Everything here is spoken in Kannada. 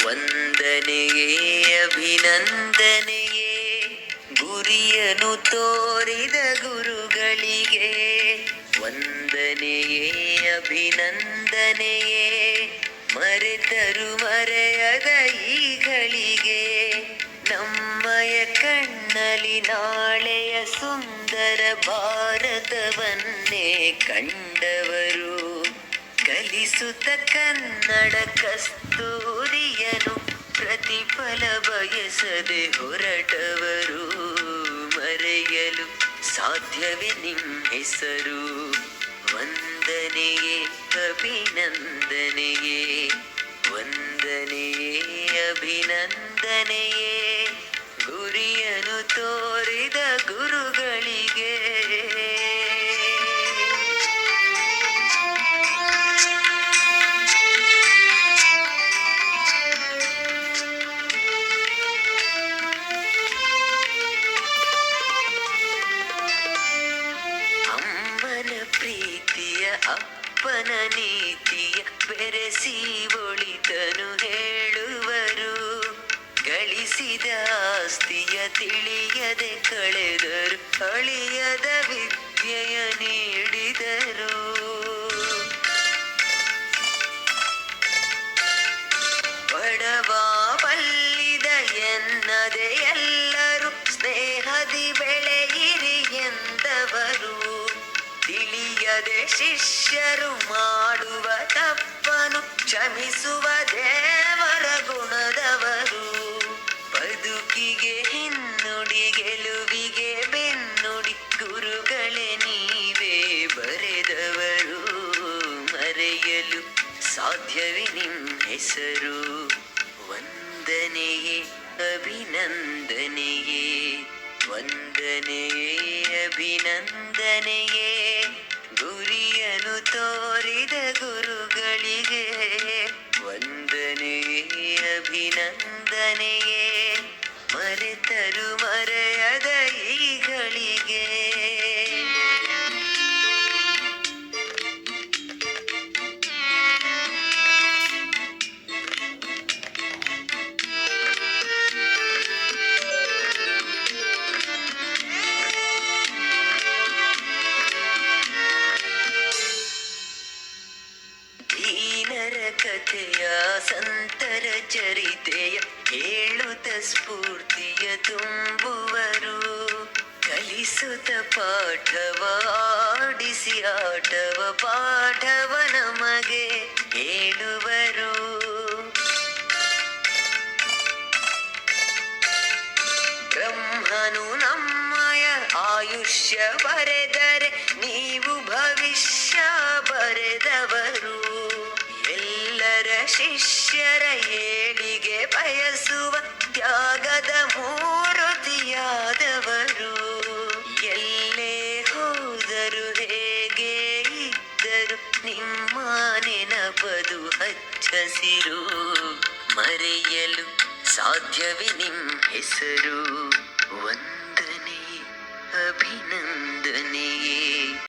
ವಂದನೆಯೇ ಅಭಿನಂದನೆಯೇ ಗುರಿಯನ್ನು ತೋರಿದ ಗುರುಗಳಿಗೆ. ವಂದನೆಯೇ ಅಭಿನಂದನೆಯೇ ಮರೆತರು ಮರೆಯದ ಈಗಳಿಗೆ. ನಮ್ಮಯ ಕಣ್ಣಲ್ಲಿ ನಾಳೆಯ ಸುಂದರ ಭಾರತವನ್ನೇ ಕಂಡವರು. ಕಲಿಸುತ್ತ ಕನ್ನಡ ಕಸ್ತೂರಿಯನು ಪ್ರತಿಫಲ ಬಯಸದೆ ಹೊರಟವರು. ಮರೆಯಲು ಸಾಧ್ಯವೇ ನಿಮ್ಮ ಹೆಸರು. ವಂದನೆಯೇ ಅಭಿನಂದನೆಯೇ ವಂದನೆಯೇ ಅಭಿನಂದನೆಯೇ ಗುರಿಯನ್ನು ತೋರಿದ ಗುರುಗಳಿಗೆ. ಅಮ್ಮನ ಪ್ರೀತಿಯ ಅಪ್ಪನ ನೀತಿಯ ಬೆರೆಸಿ ಒಳಿತನು ಹೇಳುವರು. ಗಳಿಸಿದ ಆಸ್ತಿಯ ತಿಳಿಯದೆ ಕಳೆದರು, ಅಳಿಯದ ವಿದ್ಯೆಯ ನೀಡಿದರು. ಬಡವ ಬಲ್ಲಿದ ಎನ್ನದೆ ಎಲ್ಲರೂ ಸ್ನೇಹದಿ ಬೆಳೆಯಿರಿ ಎಂದವರು. ತಿಳಿಯದೆ ಶಿಷ್ಯರು ಮಾಡುವ ತಪ್ಪನು ಕ್ಷಮಿಸುವ ದೇವರ ಗುಣದವರು. ಬದುಕಿಗೆ ಹಿನ್ನುಡಿ ಗೆಲುವಿಗೆ ಬೆನ್ನುಡಿ ಗುರುಗಳೇ ನೀವೇ ಬರೆದವರು. ಮರೆಯಲು ಸಾಧ್ಯವೇ ನಿಮ್ಮ ಹೆಸರು. ವಂದನೆಯೇ ಅಭಿನಂದನೆಯೇ ವಂದನೆಯೇ ಅಭಿನಂದನೆಯೇ ಗುರಿಯನ್ನು ತೋರಿದ ಗುರುಗಳಿಗೆ. ವಂದನೆಯೇ ಅಭಿನಂದನೆಯೇ ಮರೆತರು ಮರೆಯದ ಈಗಳಿಗೆ. ದೀನರ ಕಥೆಯ ಸಂತರ ಚರಿತೆಯ ಹೇಳುತ್ತ ಸ್ಫೂರ್ತಿಯ ತುಂಬುವರು. ಕಲಿಸುತ್ತ ಪಾಠವ ಆಡಿಸಿ ಆಟವ ಪಾಠವ ನಮಗೆ ಹೇಳುವರು. ಬ್ರಹ್ಮನು ನಮ್ಮಯ ಆಯುಷ್ಯ ಬರೆದರೆ ನೀವು ಭವಿಷ್ಯ ಬರೆದವರು. ಎಲ್ಲರ ಶಿಷ್ಯರ ಏಳಿಗೆ ಬಯಸುವ ತ್ಯಾಗದ ಮೂರ್ತಿಯಾದವರು. ಎಲ್ಲೇ ಹೋದರು ಹೇಗೆ ಇದ್ದರು ನಿಮ್ಮ ನೆನಪದು ಹಚ್ಚಸಿರು. ಮರೆಯಲು ಸಾಧ್ಯವೇ ನಿಮ್ಮ ಹೆಸರು. ವಂದನೆಯೇ ಅಭಿನಂದನೆಯೇ